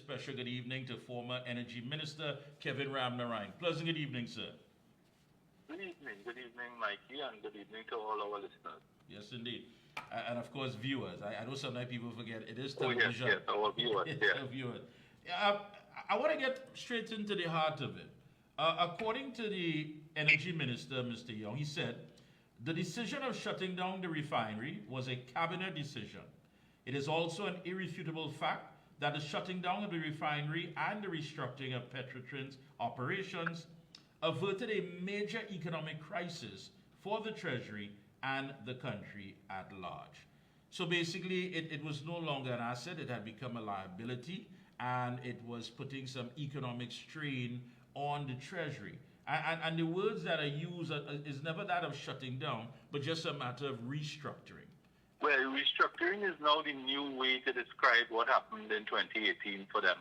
special good evening to former Energy Minister Kevin Ramnarine. Pleasant good evening, sir. Good evening, Mikey, and good evening to all our listeners. Yes, indeed. And of course, viewers. I know sometimes people forget it is Oh, yes, television. yes, our viewers, It's yes. our viewers. I want to get straight into the heart of it. According to the Energy Minister, Mr. Young, he said the decision of shutting down the refinery was a cabinet decision. It is also an irrefutable fact that the shutting down of the refinery and the restructuring of Petrotrin's operations averted a major economic crisis for the Treasury and the country at large. So basically, it was no longer an asset, it had become a liability, and it was putting some economic strain on the Treasury. And the words that are used is never that of shutting down, but just a matter of restructuring. Well, restructuring is now the new way to describe what happened in 2018 for them.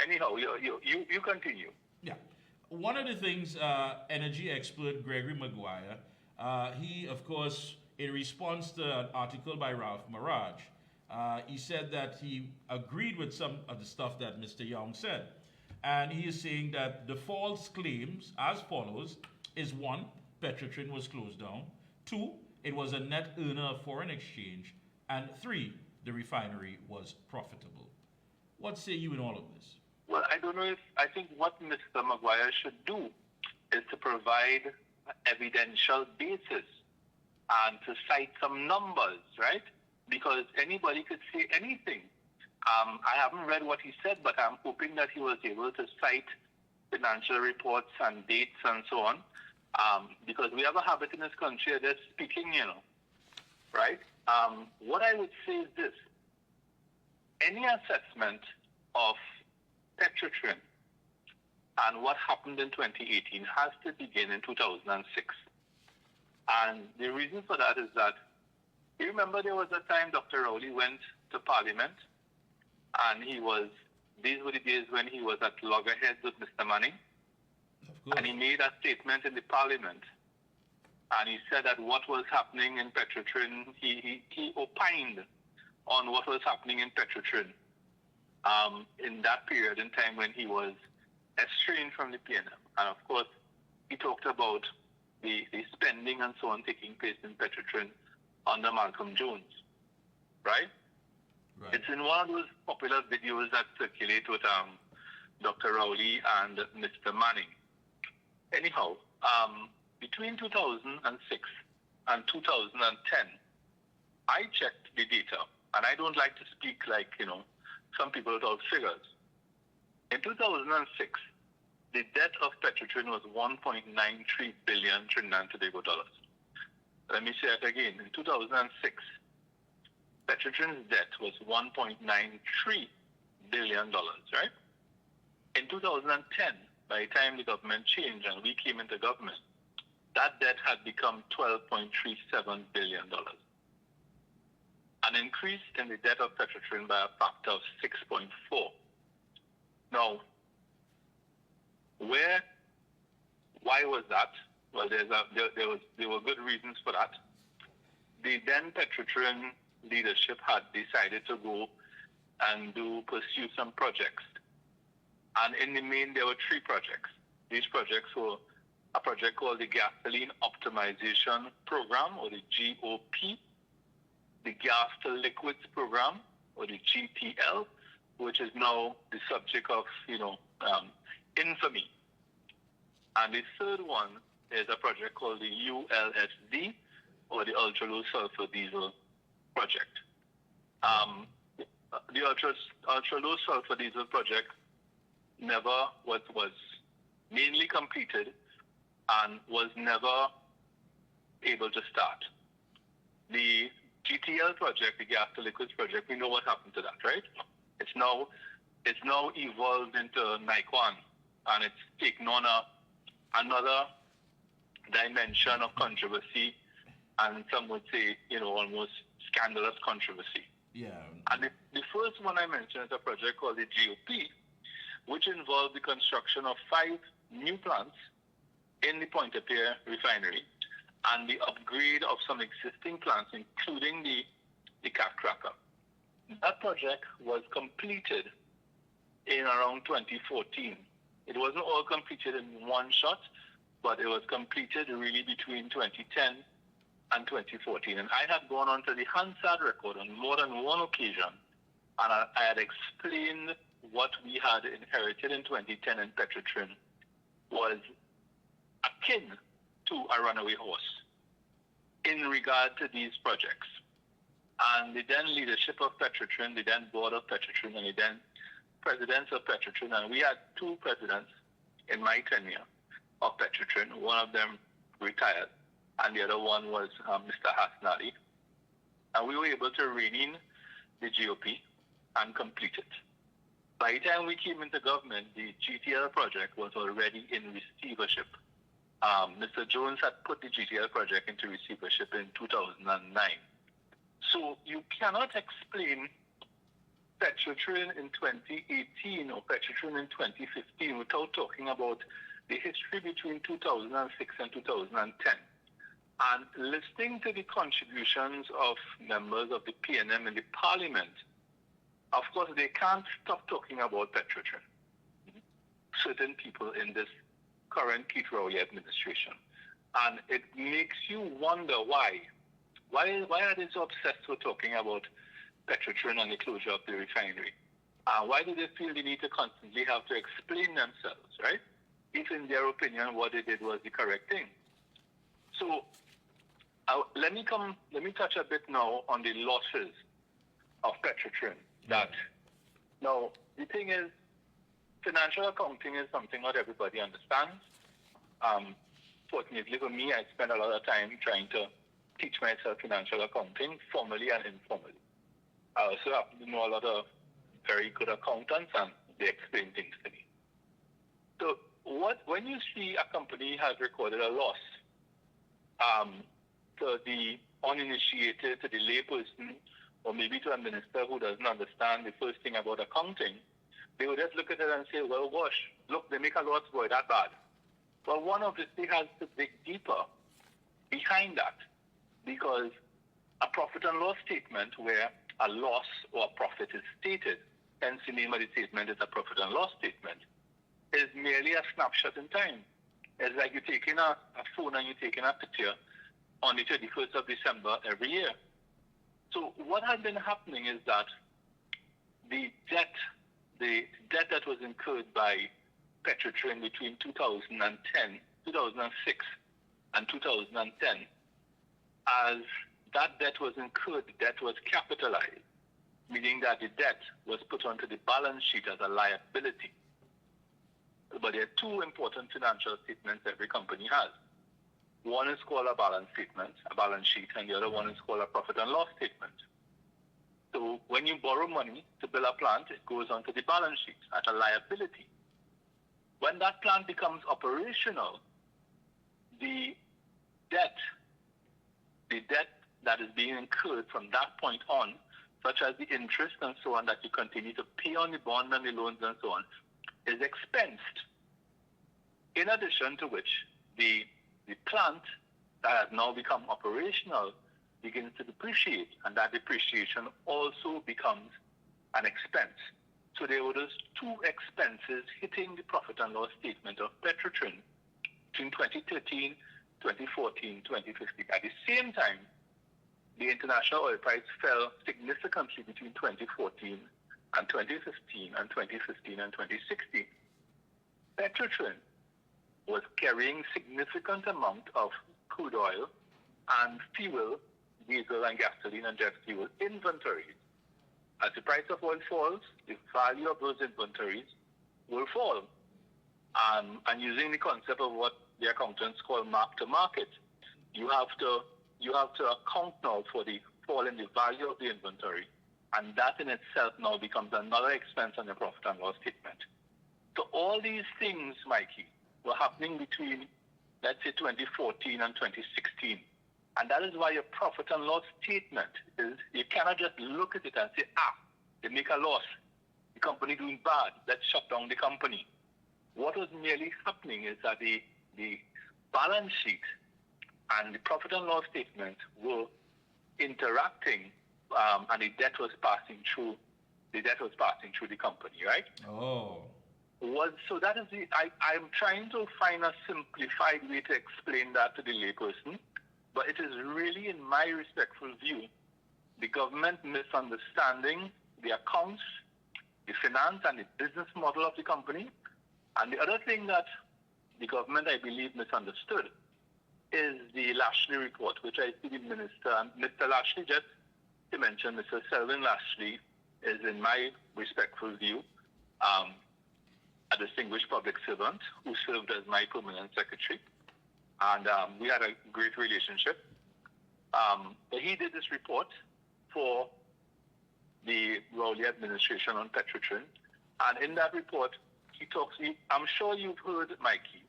Anyhow, you continue. Yeah. One of the things, energy expert Gregory Maguire, he, of course, in response to an article by Ralph Maraj, he said that he agreed with some of the stuff that Mr. Young said. And he is saying that the false claims as follows is one, Petrotrin was closed down. Two, it was a net earner of foreign exchange. And three, the refinery was profitable. What say you in all of this? Well, I don't know I think what Mr. Maguire should do is to provide evidential basis and to cite some numbers, right? Because anybody could say anything. I haven't read what he said, but I'm hoping that he was able to cite financial reports and dates and so on. Because we have a habit in this country of just speaking, right? What I would say is this. Any assessment of Petrotrin and what happened in 2018 has to begin in 2006. And the reason for that is that, you remember there was a time Dr. Rowley went to Parliament, and these were the days when he was at loggerheads with Mr. Manning. And he made a statement in the Parliament, and he said that what was happening in Petrotrin, he opined on what was happening in Petrotrin in that period in time when he was estranged from the PNM. And of course, he talked about the spending and so on taking place in Petrotrin under Malcolm Jones, right? It's in one of those popular videos that circulate with Dr. Rowley and Mr. Manning. Anyhow, between 2006 and 2010, I checked the data, and I don't like to speak like, some people without figures. In 2006, the debt of Petrotrin was 1.93 billion Trinidad and Tobago dollars. Let me say it again. In 2006, Petrotrin's debt was 1.93 billion dollars, right? In 2010, by the time the government changed and we came into government, that debt had become $12.37 billion. An increase in the debt of Petrotrin by a factor of 6.4. Now, why was that? Well, there were good reasons for that. The then Petrotrin leadership had decided to go and pursue some projects. And in the main, there were three projects. These projects were a project called the Gasoline Optimization Program, or the GOP, the Gas to Liquids Program, or the GTL, which is now the subject of, infamy. And the third one is a project called the ULSD, or the Ultra Low Sulfur Diesel Project. The Ultra Low Sulfur Diesel Project never was mainly completed and was never able to start. The GTL project, the Gas to Liquids project, we know what happened to that, right? It's now evolved into NICOAN, and it's taken on another dimension of controversy, and some would say, almost scandalous controversy. Yeah. And the first one I mentioned is a project called the GOP, which involved the construction of 5 new plants in the Pointe-à-Pierre refinery and the upgrade of some existing plants, including the cat cracker. That project was completed in around 2014. It wasn't all completed in one shot, but it was completed really between 2010 and 2014. And I had gone on to the Hansard record on more than one occasion, and I had explained what we had inherited in 2010 in Petrotrin was akin to a runaway horse in regard to these projects. And the then leadership of Petrotrin, the then board of Petrotrin, and the then presidents of Petrotrin, and we had two presidents in my tenure of Petrotrin. One of them retired, and the other one was Mr. Hasnadi. And we were able to rein in the GOP and complete it. By the time we came into government, the GTL project was already in receivership. Mr. Jones had put the GTL project into receivership in 2009. So you cannot explain Petrotrin in 2018 or Petrotrin in 2015 without talking about the history between 2006 and 2010. And listening to the contributions of members of the PNM in the parliament, of course, they can't stop talking about Petrotrin. Certain people in this current Keith Rowley administration. And it makes you wonder why. Why are they so obsessed with talking about Petrotrin and the closure of the refinery? Why do they feel the need to constantly have to explain themselves, right? If in their opinion what they did was the correct thing. So let me touch a bit now on the losses of Petrotrin. That now the thing is, financial accounting is something not everybody understands. Fortunately for me, I spend a lot of time trying to teach myself financial accounting, formally and informally. I also happen to know a lot of very good accountants, and they explain things to me. So when you see a company has recorded a loss, to the uninitiated, to the layperson, or maybe to a minister who doesn't understand the first thing about accounting, they would just look at it and say, well, gosh, look, they make a loss, boy, that bad. Well, one obviously has to dig deeper behind that, because a profit and loss statement where a loss or a profit is stated, hence the name of the statement is a profit and loss statement, is merely a snapshot in time. It's like you're taking a phone and you're taking a picture on the 31st of December every year. So what had been happening is that the debt that was incurred by Petrotrin between 2006 and 2010, as that debt was incurred, the debt was capitalized, meaning that the debt was put onto the balance sheet as a liability. But there are two important financial statements every company has. One is called a balance statement, a balance sheet, and the other one is called a profit and loss statement. So when you borrow money to build a plant, it goes onto the balance sheet as a liability. When that plant becomes operational, the debt that is being incurred from that point on, such as the interest and so on that you continue to pay on the bond and the loans and so on, is expensed. In addition to which, the plant that has now become operational begins to depreciate, and that depreciation also becomes an expense. So there were those two expenses hitting the profit and loss statement of Petrotrin between 2013, 2014, 2015. At the same time, the international oil price fell significantly between 2014 and 2015 and 2015 and 2016. Petrotrin was carrying significant amount of crude oil and fuel, diesel and gasoline and jet fuel inventories. As the price of oil falls, the value of those inventories will fall. And using the concept of what the accountants call mark to market, you have to account now for the fall in the value of the inventory, and that in itself now becomes another expense on the profit and loss statement. So all these things, Mikey, were happening between, let's say, 2014 and 2016. And that is why your profit and loss statement is, you cannot just look at it and say, they make a loss, the company doing bad, let's shut down the company. What was merely happening is that the balance sheet and the profit and loss statement were interacting and the debt was passing through. The debt was passing through the company, right? Oh. So that is I'm trying to find a simplified way to explain that to the layperson, but it is really, in my respectful view, the government misunderstanding the accounts, the finance, and the business model of the company. And the other thing that the government, I believe, misunderstood is the Lashley report, which I see the minister, and Mr. Lashley, just to mention, Mr. Selwyn Lashley is, in my respectful view, a distinguished public servant who served as my permanent secretary. And we had a great relationship. But he did this report for the Rowley administration on Petrotrin. And in that report, I'm sure you've heard, Mikey,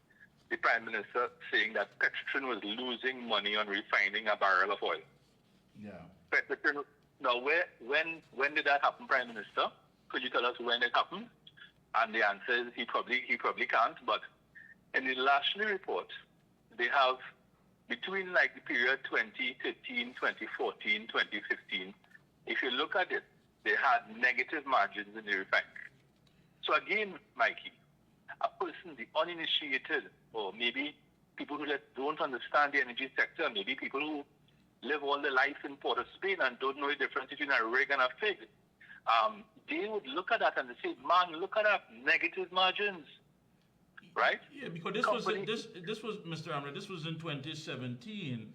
the Prime Minister, saying that Petrotrin was losing money on refining a barrel of oil. Yeah. Petrotrin, now, when did that happen, Prime Minister? Could you tell us when it happened? And the answer is he probably can't. But in the Lashley report, they have, between like the period 2013, 2014, 2015, if you look at it, they had negative margins in the refinery. So again, Mikey, a person, the uninitiated, or maybe people who don't understand the energy sector, maybe people who live all their life in Port of Spain and don't know the difference between a rig and a fig, they would look at that and they say, man, look at that, negative margins, right? Yeah, because this was Mr. Amler, this was in 2017,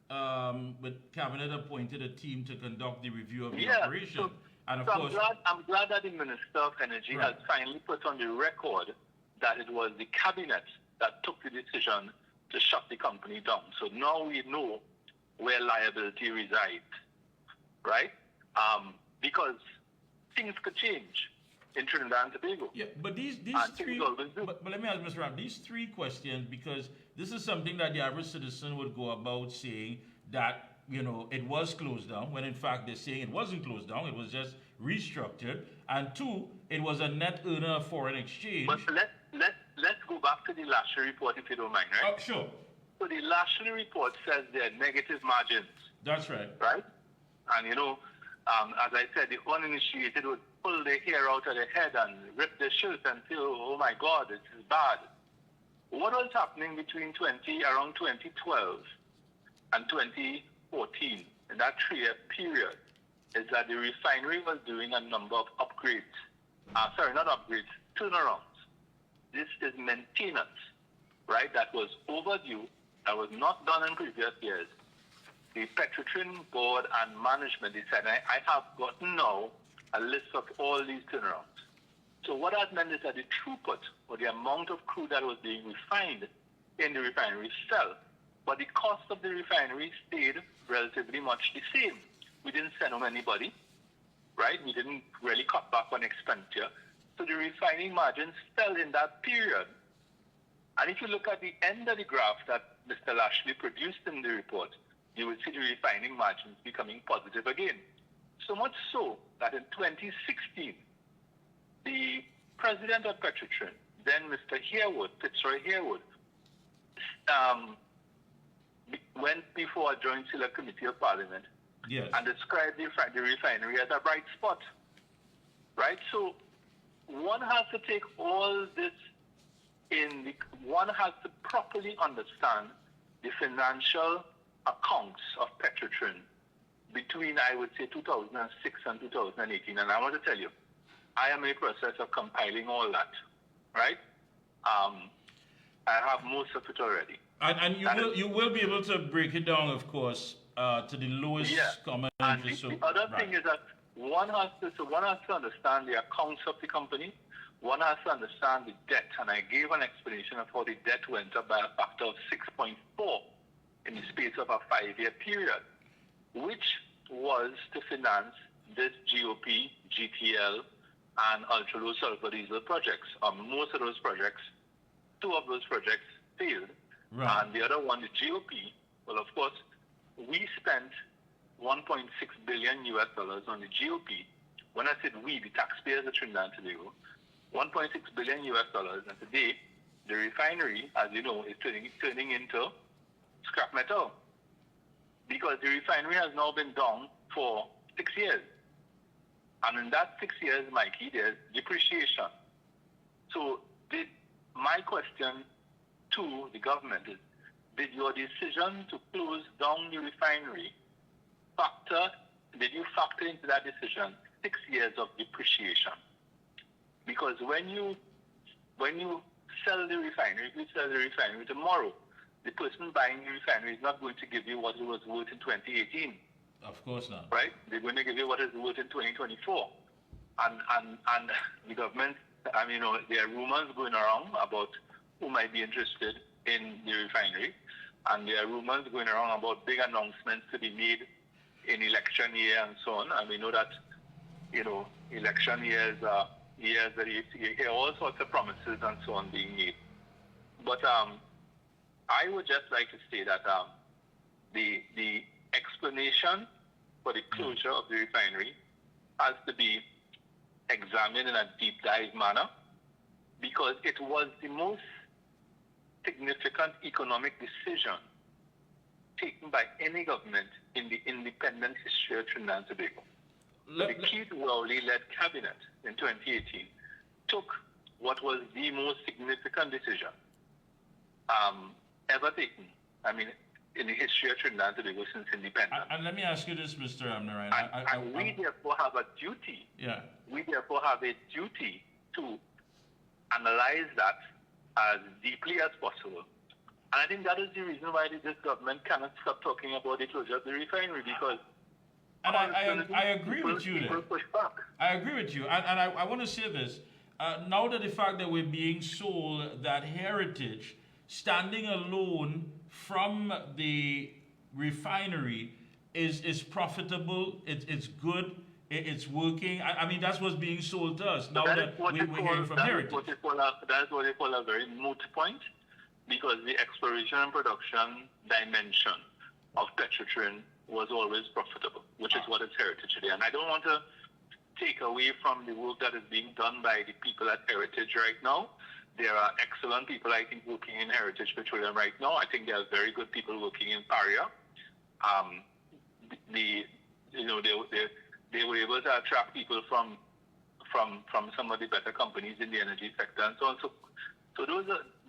but Cabinet appointed a team to conduct the review of the operation. And of course, I'm glad that the Minister of Energy has finally put on the record that it was the Cabinet that took the decision to shut the company down. So now we know where liability resides, right? Because things could change in Trinidad and Tobago. Yeah, but these three. But let me ask Mr. Ram, these three questions, because this is something that the average citizen would go about saying that, you know, it was closed down, when in fact they're saying it wasn't closed down, it was just restructured. And two, it was a net earner of foreign exchange. But let's go back to the Lashley report, if you don't mind, right? Oh, sure. So the Lashley report says there are negative margins. That's right. Right? And you know, as I said, the uninitiated would pull their hair out of their head and rip their shirts and say, oh my God, this is bad. What was happening between around 2012 and 2014, in that 3-year period, is that the refinery was doing a number of upgrades. Sorry, not upgrades, turnarounds. This is maintenance, right? That was overdue, that was not done in previous years. The Petrotrin board and management decided, I have gotten now a list of all these turnarounds. So what that meant is that the throughput, or the amount of crude that was being refined in the refinery fell, but the cost of the refinery stayed relatively much the same. We didn't send home anybody, right? We didn't really cut back on expenditure. So the refining margins fell in that period. And if you look at the end of the graph that Mr. Lashley produced in the report, you will see the refining margins becoming positive again. So much so that in 2016, the president of Petrotrin, then Mr. Fitzroy Harewood, went before a joint select committee of parliament and described the refinery as a bright spot, right? So one has to take all this one has to properly understand the financial accounts of Petrotrin between, I would say, 2006 and 2018. And I want to tell you, I am in the process of compiling all that, right? I have most of it already. And you will be able to break it down, of course, to the lowest common interest. The other thing is that one has to understand the accounts of the company. One has to understand the debt. And I gave an explanation of how the debt went up by a factor of 6.4 in the space of a 5-year period, which was to finance this GOP, GTL, and ultra-low sulfur diesel projects. Most of those projects, 2 of those projects failed. Right. And the other one, the GOP, well, of course, we spent $1.6 billion on the GOP. When I said we, the taxpayers of Trinidad and Tobago, $1.6 billion, and today the refinery, as you know, is turning into scrap metal, because the refinery has now been down for 6 years. And in that 6 years, Mikey, there's depreciation. So my question to the government is, did your decision to close down the refinery did you factor into that decision 6 years of depreciation? Because when you sell the refinery, if you sell the refinery tomorrow, the person buying the refinery is not going to give you what it was worth in 2018. Of course not. Right? They're going to give you what it's worth in 2024. And the government, I mean, there are rumors going around about who might be interested in the refinery. And there are rumors going around about big announcements to be made in election year and so on. And we know that, election years are years that you hear all sorts of promises and so on being made. But I would just like to say that the explanation for the closure of the refinery has to be examined in a deep dive manner, because it was the most significant economic decision taken by any government in the independent history of Trinidad and Tobago. The Keith Rowley-led cabinet in 2018 took what was the most significant decision ever taken, in the history of Trinidad and Tobago since independence. And let me ask you this, Mr. Ramnarine. And we therefore have a duty. Yeah. We therefore have a duty to analyze that as deeply as possible. And I think that is the reason why this government cannot stop talking about the closure of the refinery, because and I agree with you there. Push back. I agree with you. And I want to say this. Now that the fact that we're being sold that heritage, standing alone from the refinery is profitable, it's good, it's working. I mean, that's what's being sold to us now that we're hearing from heritage. That's what they call a very moot point, because the exploration and production dimension of Petrotrin was always profitable, which is what is heritage today. And I don't want to take away from the work that is being done by the people at Heritage right now. There are excellent people, I think, working in Heritage Petroleum right now. I think there are very good people working in Paria. They were able to attract people from some of the better companies in the energy sector and so on. So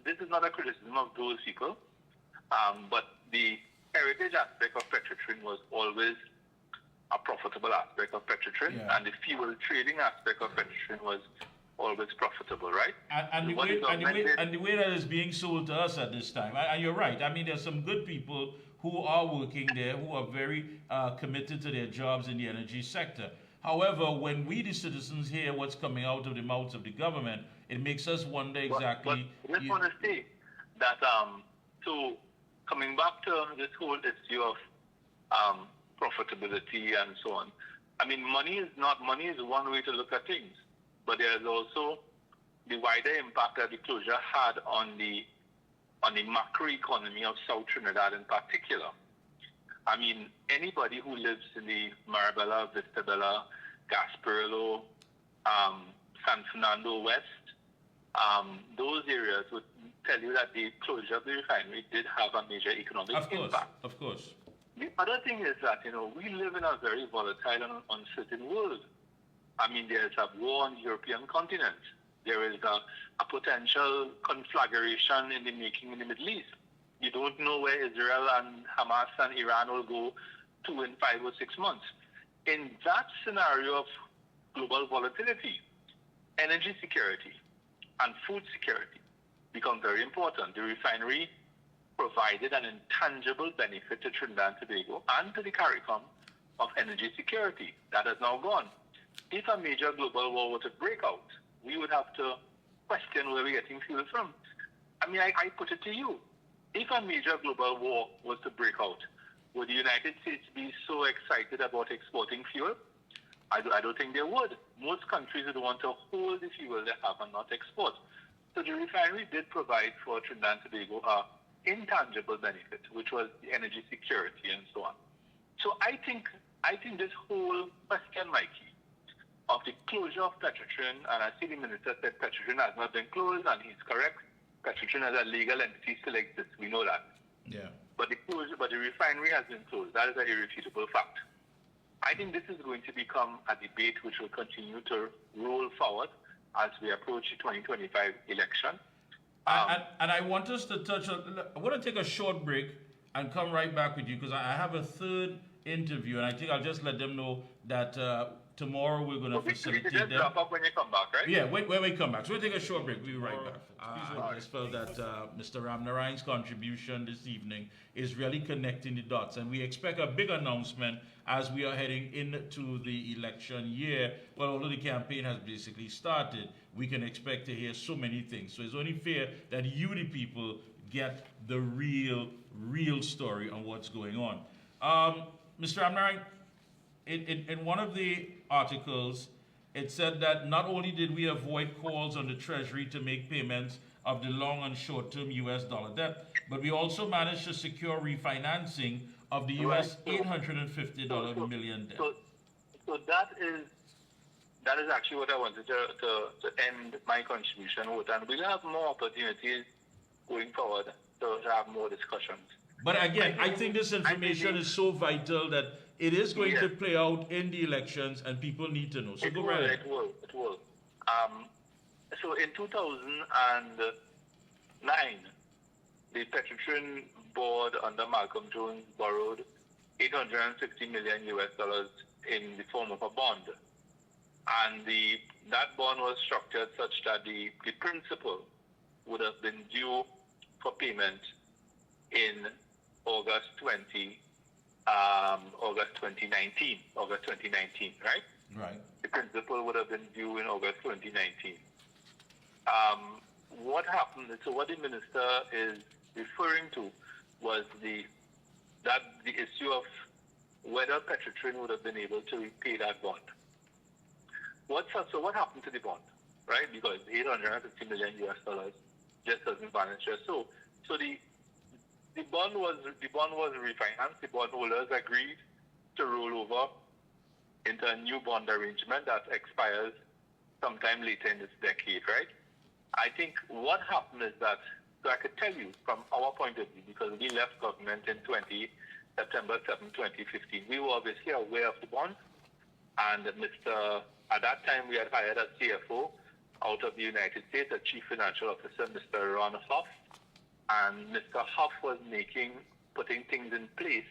this is not a criticism of those people, but the heritage aspect of Petrotrin was always a profitable aspect of Petrotrin, and the fuel trading aspect of Petrotrin was always profitable, right? And the way that is being sold to us at this time, and you're right. I mean, there's some good people who are working there, who are very committed to their jobs in the energy sector. However, when we, the citizens, hear what's coming out of the mouths of the government, it makes us wonder exactly. But I just want to say that, so coming back to this whole issue of profitability and so on, I mean, money is one way to look at things, but there's also the wider impact that the closure had on the macroeconomy of South Trinidad in particular. I mean, anybody who lives in the Marabella, Vistabella, Gasparillo, San Fernando West, those areas would tell you that the closure of the refinery did have a major economic impact. Of course. The other thing is that, we live in a very volatile and uncertain world. I mean, there's a war on the European continent. There is a potential conflagration in the making in the Middle East. You don't know where Israel and Hamas and Iran will go to in 5 or 6 months. In that scenario of global volatility, energy security and food security become very important. The refinery provided an intangible benefit to Trinidad and Tobago and to the CARICOM of energy security. That has now gone. If a major global war were to break out, we would have to question where we're getting fuel from. I mean, I put it to you. If a major global war was to break out, would the United States be so excited about exporting fuel? I don't think they would. Most countries would want to hold the fuel they have and not export. So the refinery did provide for Trinidad and Tobago an intangible benefit, which was the energy security and so on. So I think this whole question, Mikey, of the closure of Petrotrin, and I see the minister said Petrotrin has not been closed, and he's correct. Petrotrin as a legal entity still exists. We know that. Yeah. But the refinery has been closed. That is an irrefutable fact. I think this is going to become a debate which will continue to roll forward as we approach the 2025 election. And I want us to touch on, I want to take a short break and come right back with you because I have a third interview, and I think I'll just let them know that tomorrow we're going to facilitate just them. drop up when you come back, right? Yeah, when we come back. So we'll take a short break. We'll be right back. I just felt that Mr. Ramnarine's contribution this evening is really connecting the dots, and we expect a big announcement as we are heading into the election year. Well, although the campaign has basically started, we can expect to hear so many things. So it's only fair that you, the people, get the real story on what's going on. Mr. Ramnarine, in one of the articles, it said that not only did we avoid calls on the Treasury to make payments of the long and short-term U.S. dollar debt, but we also managed to secure refinancing of the U.S. $850 million debt. So that is actually what I wanted to end my contribution with, and we'll have more opportunities going forward to have more discussions. But again, I think this information is so vital that it is going to play out in the elections, and people need to know. So go right ahead. It will. So in 2009, the Petrotrin board under Malcolm Jones borrowed $860 million in the form of a bond, and that bond was structured such that the principal would have been due for payment in August 2019, right? Right. The principal would have been due in August 2019. What happened? So what the minister is referring to was the issue of whether Petrotrin would have been able to repay that bond. So what happened to the bond, right? Because $850 million just doesn't balance just so. So the bond was refinanced. The bondholders agreed to roll over into a new bond arrangement that expires sometime later in this decade, right? I think what happened is that, so I could tell you from our point of view, because we left government in September 7, 2015, we were obviously aware of the bond, and at that time we had hired a CFO out of the United States, a chief financial officer, Mr. Ron Huff, and Mr. Huff was putting things in place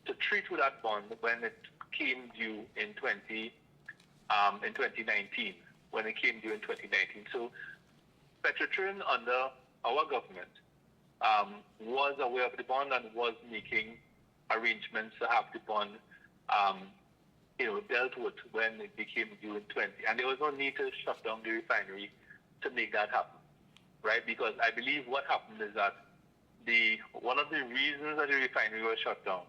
to treat with that bond when it came due in 2019. When it came due in 2019, so Petrotrin under our government was aware of the bond and was making arrangements to have the bond, dealt with when it became due in 20. And there was no need to shut down the refinery to make that happen, right? Because I believe what happened is that one of the reasons that the refinery was shut down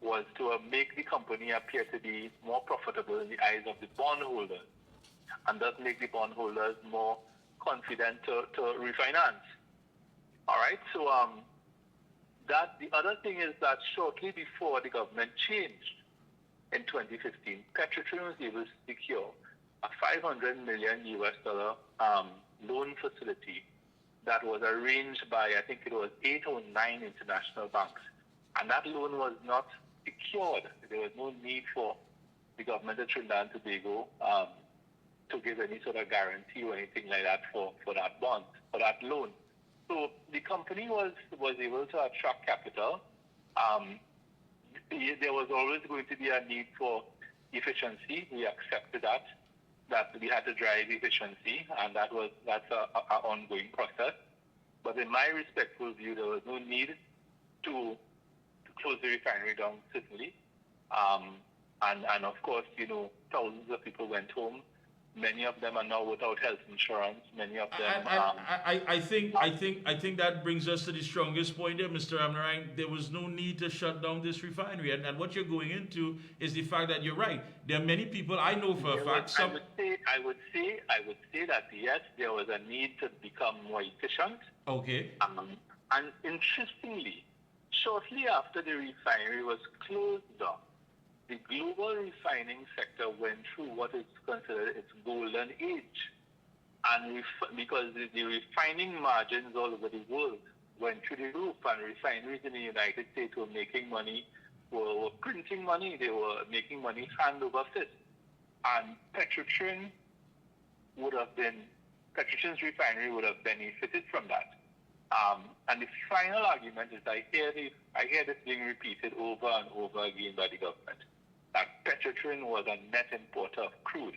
was to make the company appear to be more profitable in the eyes of the bondholders, and thus make the bondholders more confident to refinance. All right, so that the other thing is that shortly before the government changed in 2015, Petrotrin was able to secure a $500 million loan facility that was arranged by, I think it was 8 or 9 international banks. And that loan was not secured. There was no need for the government of Trinidad and Tobago to give any sort of guarantee or anything like that for that bond, for that loan. So the company was able to attract capital. There was always going to be a need for efficiency. We accepted that we had to drive efficiency, and that's an ongoing process. But in my respectful view, there was no need to close the refinery down, certainly. And of course, thousands of people went home. Many of them are now without health insurance. Many of them. I think that brings us to the strongest point there, Mr. Ramnarine. There was no need to shut down this refinery, and what you're going into is the fact that you're right. There are many people I know for a fact. I would say that yes, there was a need to become more efficient. Okay. And interestingly, shortly after the refinery was closed down, the global refining sector went through what is considered its golden age. And because the refining margins all over the world went through the roof, and refineries in the United States were making money were printing money. They were making money hand over fist. And Petrotrin's refinery would have benefited from that. And the final argument is I hear this being repeated over and over again by the government, that Petrotrin was a net importer of crude.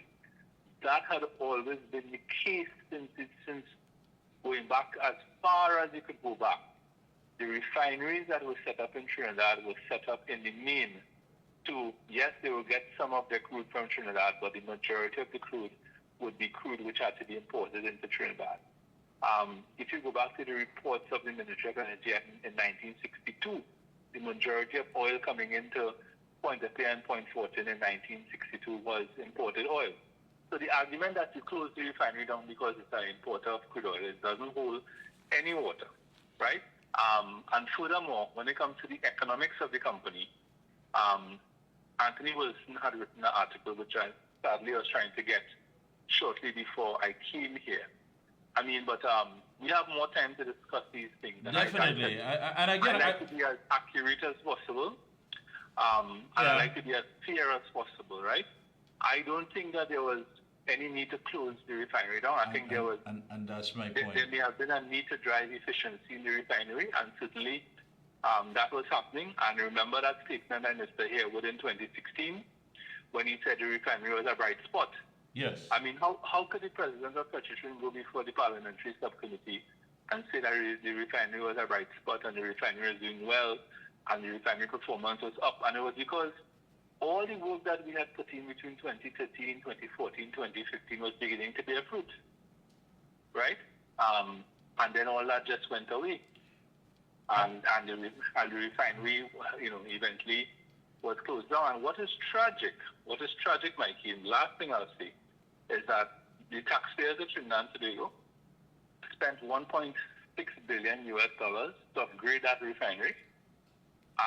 That had always been the case since going back as far as you could go back. The refineries that were set up in Trinidad were set up in the main to, yes, they will get some of their crude from Trinidad, but the majority of the crude would be crude which had to be imported into Trinidad. If you go back to the reports of the Ministry of Energy in 1962, the majority of oil coming into Pointe-a-Pierre and Point Fortin in 1962 was imported oil. So the argument that you close the refinery down because it's an importer of crude oil, it doesn't hold any water, right? And furthermore, when it comes to the economics of the company, Anthony Wilson had written an article which I sadly was trying to get shortly before I came here. I mean, but we have more time to discuss these things. Definitely. I like to be as accurate as possible. And I like to be as fair as possible, right? I don't think that there was any need to close the refinery down. I think there was... And that's my point. There may have been a need to drive efficiency in the refinery, and certainly that was happening. And remember that statement by Mr. Harewood in 2016 when he said the refinery was a bright spot. Yes. I mean, how could the president of Petrotrin go before the parliamentary subcommittee and say that the refinery was a bright spot and the refinery was doing well and the refinery performance was up? And it was because all the work that we had put in between 2013, 2014, 2015 was beginning to bear fruit, right? And then all that just went away. And the refinery, eventually was closed down. And what is tragic, Mikey, and the last thing I'll say, is that the taxpayers of Trinidad and Tobago spent $1.6 billion to upgrade that refinery,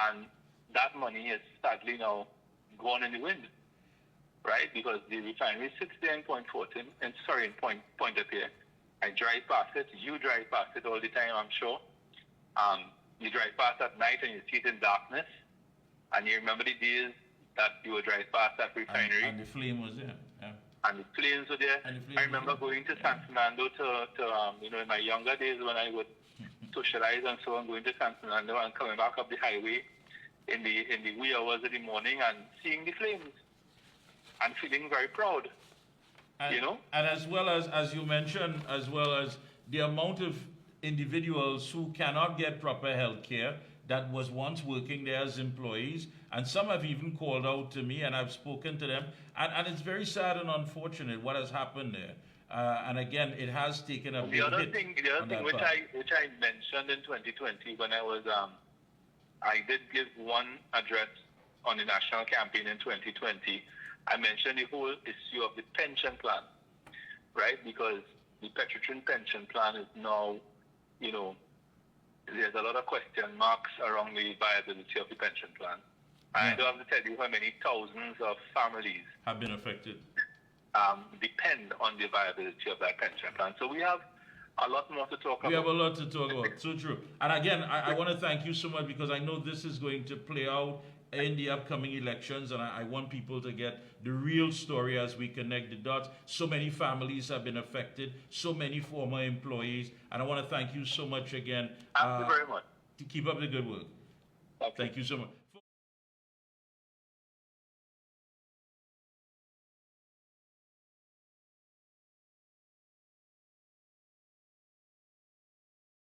and that money is sadly now gone in the wind, right? Because the refinery sits there in Pointe-a-Pierre. I drive past it. You drive past it all the time, I'm sure. You drive past at night and you see it in darkness, and you remember the days that you would drive past that refinery. And the flame was there. Yeah. And the flames were there. I remember going to San Fernando to in my younger days when I would socialize and so on, going to San Fernando and coming back up the highway in the wee hours of the morning and seeing the flames and feeling very proud, And as well as you mentioned, as well as the amount of individuals who cannot get proper health care that was once working there as employees, and some have even called out to me, and I've spoken to them, and it's very sad and unfortunate what has happened there. And again, it has taken a big hit. The other thing which I mentioned in 2020 when I was I did give one address on the national campaign in 2020. I mentioned the whole issue of the pension plan, right? Because the Petrotrin pension plan is now, there's a lot of question marks around the viability of the pension plan. I don't have to tell you how many thousands of families have been affected. Depend on the viability of that pension plan. So we have a lot more to talk about. We have a lot to talk about, so true. And again, I want to thank you so much because I know this is going to play out in the upcoming elections, and I want people to get the real story as we connect the dots. So many families have been affected, so many former employees, and I want to thank you so much again. Thank you very much. To keep up the good work. Okay. Thank you so much.